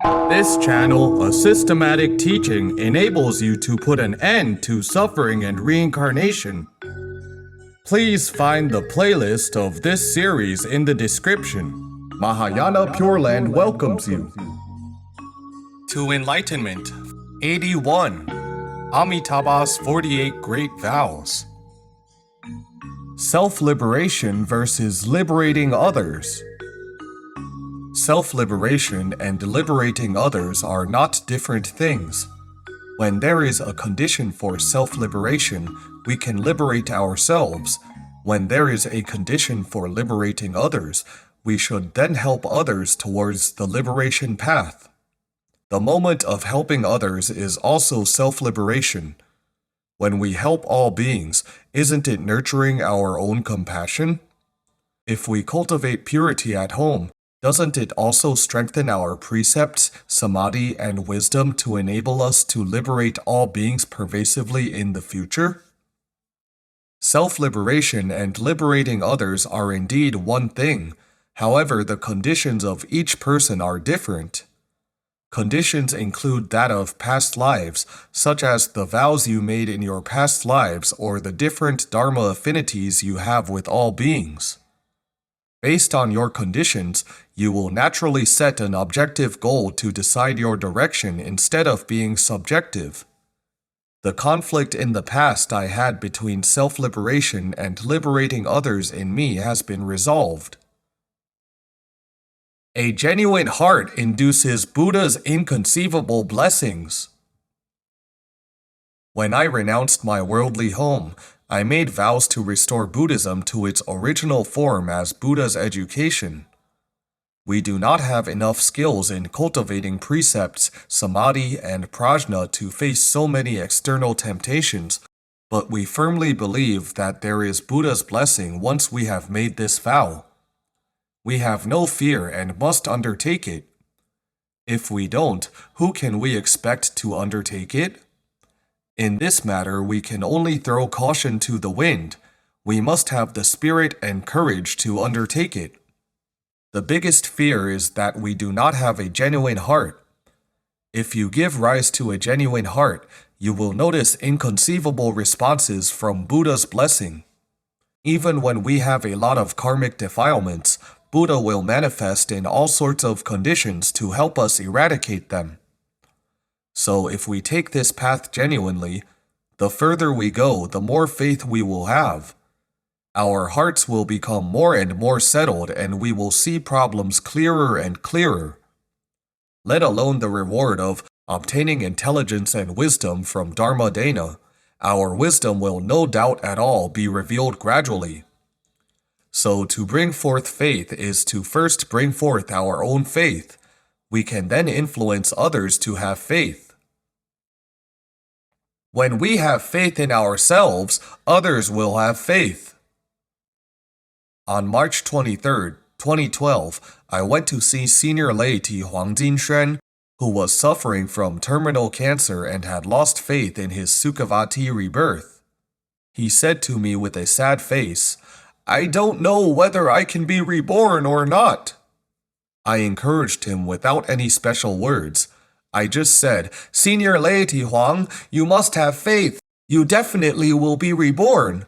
This channel, a systematic teaching, enables you to put an end to suffering and reincarnation. Please find the playlist of this series in the description. Mahayana Pure Land welcomes you. To Enlightenment 81. Amitabha's 48 Great Vows. Self-liberation versus liberating others. Self-liberation and liberating others are not different things. When there is a condition for self-liberation, we can liberate ourselves. When there is a condition for liberating others, we should then help others towards the liberation path. The moment of helping others is also self-liberation. When we help all beings, isn't it nurturing our own compassion? If we cultivate purity at home, doesn't it also strengthen our precepts, samadhi, and wisdom to enable us to liberate all beings pervasively in the future? Self-liberation and liberating others are indeed one thing. However, the conditions of each person are different. Conditions include that of past lives, such as the vows you made in your past lives or the different dharma affinities you have with all beings. Based on your conditions, you will naturally set an objective goal to decide your direction instead of being subjective. The conflict in the past I had between self-liberation and liberating others in me has been resolved. A genuine heart induces Buddha's inconceivable blessings. When I renounced my worldly home, I made vows to restore Buddhism to its original form as Buddha's education. We do not have enough skills in cultivating precepts, samadhi, and prajna to face so many external temptations, but we firmly believe that there is Buddha's blessing once we have made this vow. We have no fear and must undertake it. If we don't, who can we expect to undertake it? In this matter, we can only throw caution to the wind. We must have the spirit and courage to undertake it. The biggest fear is that we do not have a genuine heart. If you give rise to a genuine heart, you will notice inconceivable responses from Buddha's blessing. Even when we have a lot of karmic defilements, Buddha will manifest in all sorts of conditions to help us eradicate them. So if we take this path genuinely, the further we go, the more faith we will have. Our hearts will become more and more settled and we will see problems clearer and clearer. Let alone the reward of obtaining intelligence and wisdom from Dharma Dena, our wisdom will no doubt at all be revealed gradually. So to bring forth faith is to first bring forth our own faith. We can then influence others to have faith. When we have faith in ourselves, others will have faith. On March 23, 2012, I went to see senior laity Huang Jinshen, who was suffering from terminal cancer and had lost faith in his Sukhavati rebirth. He said to me with a sad face, "I don't know whether I can be reborn or not." I encouraged him without any special words. I just said, "Senior laity Huang, you must have faith. You definitely will be reborn.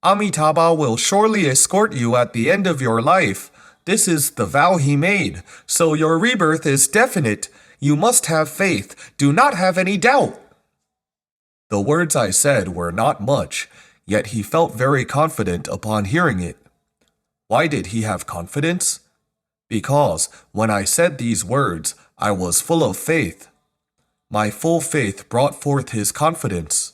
Amitabha will surely escort you at the end of your life. This is the vow he made, so your rebirth is definite. You must have faith. Do not have any doubt." The words I said were not much, yet he felt very confident upon hearing it. Why did he have confidence? Because when I said these words, I was full of faith. My full faith brought forth his confidence.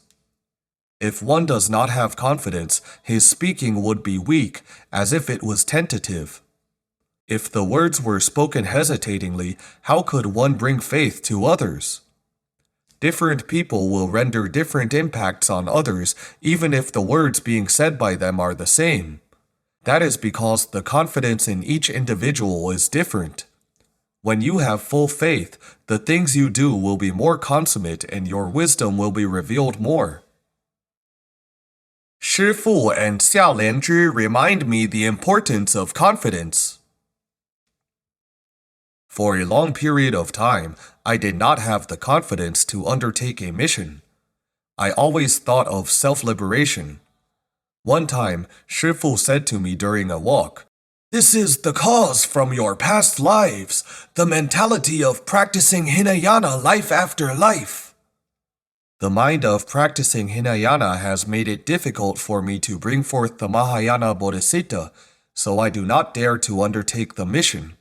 If one does not have confidence, his speaking would be weak, as if it was tentative. If the words were spoken hesitatingly, how could one bring faith to others? Different people will render different impacts on others, even if the words being said by them are the same. That is because the confidence in each individual is different. When you have full faith, the things you do will be more consummate and your wisdom will be revealed more. Shifu and Xia Lianzhi remind me the importance of confidence. For a long period of time, I did not have the confidence to undertake a mission. I always thought of self-liberation. One time, Shifu said to me during a walk, "This is the cause from your past lives, the mentality of practicing Hinayana life after life." The mind of practicing Hinayana has made it difficult for me to bring forth the Mahayana Bodhisattva, so I do not dare to undertake the mission.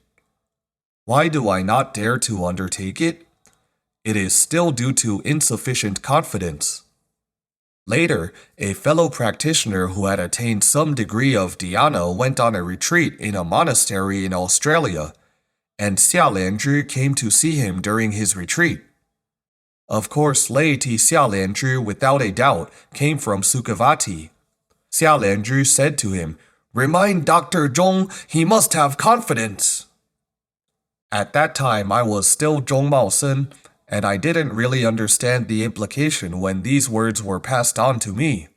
Why do I not dare to undertake it? It is still due to insufficient confidence. Later, a fellow practitioner who had attained some degree of dhyana went on a retreat in a monastery in Australia, and Xia Lianzhi came to see him during his retreat. Of course, laity Xia Lianzhi, without a doubt, came from Sukhavati. Xia Lianzhi said to him, "Remind Dr. Zhong he must have confidence." At that time, I was still Zhong Maosen, and I didn't really understand the implication when these words were passed on to me.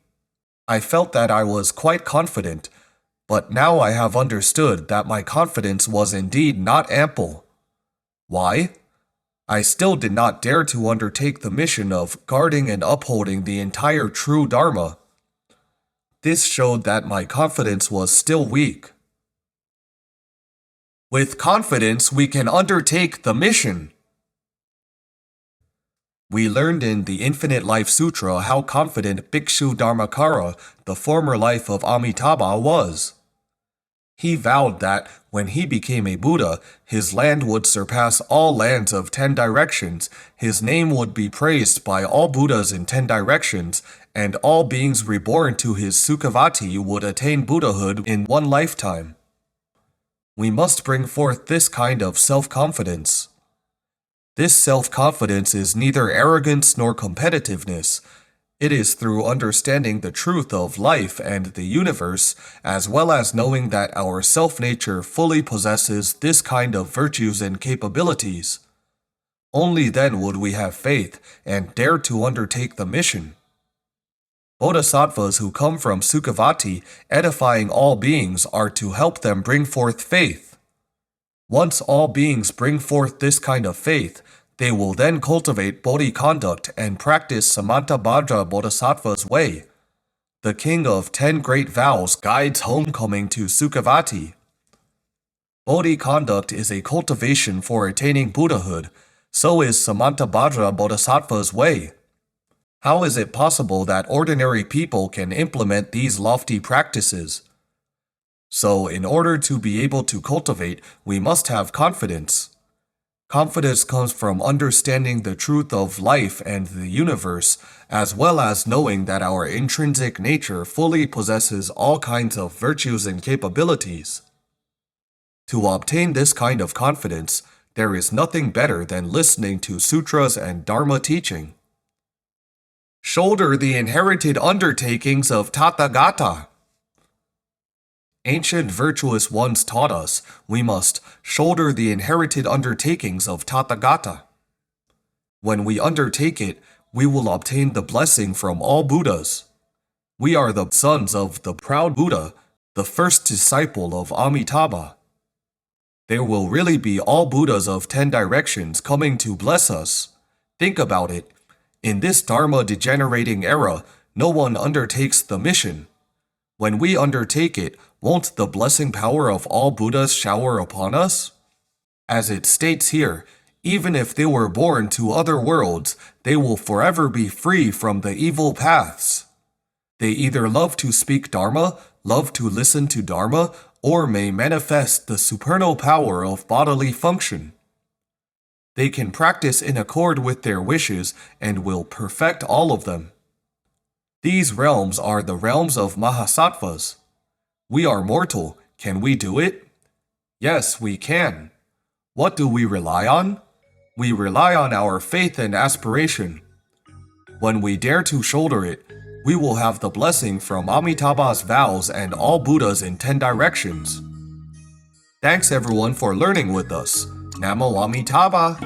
I felt that I was quite confident, but now I have understood that my confidence was indeed not ample. Why? I still did not dare to undertake the mission of guarding and upholding the entire true Dharma. This showed that my confidence was still weak. With confidence, we can undertake the mission. We learned in the Infinite Life Sutra how confident Bhikshu Dharmakara, the former life of Amitabha, was. He vowed that, when he became a Buddha, his land would surpass all lands of 10 directions, his name would be praised by all Buddhas in 10 directions, and all beings reborn to his Sukhavati would attain Buddhahood in one lifetime. We must bring forth this kind of self-confidence. This self-confidence is neither arrogance nor competitiveness. It is through understanding the truth of life and the universe, as well as knowing that our self-nature fully possesses this kind of virtues and capabilities. Only then would we have faith and dare to undertake the mission. Bodhisattvas who come from Sukhavati, edifying all beings, are to help them bring forth faith. Once all beings bring forth this kind of faith, they will then cultivate bodhi conduct and practice Samantabhadra Bodhisattva's way. The king of 10 great vows guides homecoming to Sukhavati. Bodhi conduct is a cultivation for attaining Buddhahood, so is Samantabhadra Bodhisattva's way. How is it possible that ordinary people can implement these lofty practices? So, in order to be able to cultivate, we must have confidence. Confidence comes from understanding the truth of life and the universe, as well as knowing that our intrinsic nature fully possesses all kinds of virtues and capabilities. To obtain this kind of confidence, there is nothing better than listening to sutras and Dharma teaching. Shoulder the inherited undertakings of Tathagata. Ancient virtuous ones taught us we must shoulder the inherited undertakings of Tathagata. When we undertake it, we will obtain the blessing from all Buddhas. We are the sons of the proud Buddha, the first disciple of Amitabha. There will really be all Buddhas of 10 directions coming to bless us. Think about it. In this Dharma degenerating era, no one undertakes the mission. When we undertake it, won't the blessing power of all Buddhas shower upon us? As it states here, even if they were born to other worlds, they will forever be free from the evil paths. They either love to speak Dharma, love to listen to Dharma, or may manifest the supernal power of bodily function. They can practice in accord with their wishes and will perfect all of them. These realms are the realms of Mahasattvas. We are mortal. Can we do it? Yes, we can. What do we rely on? We rely on our faith and aspiration. When we dare to shoulder it, we will have the blessing from Amitabha's vows and all Buddhas in 10 directions. Thanks everyone for learning with us. Namo Amitabha!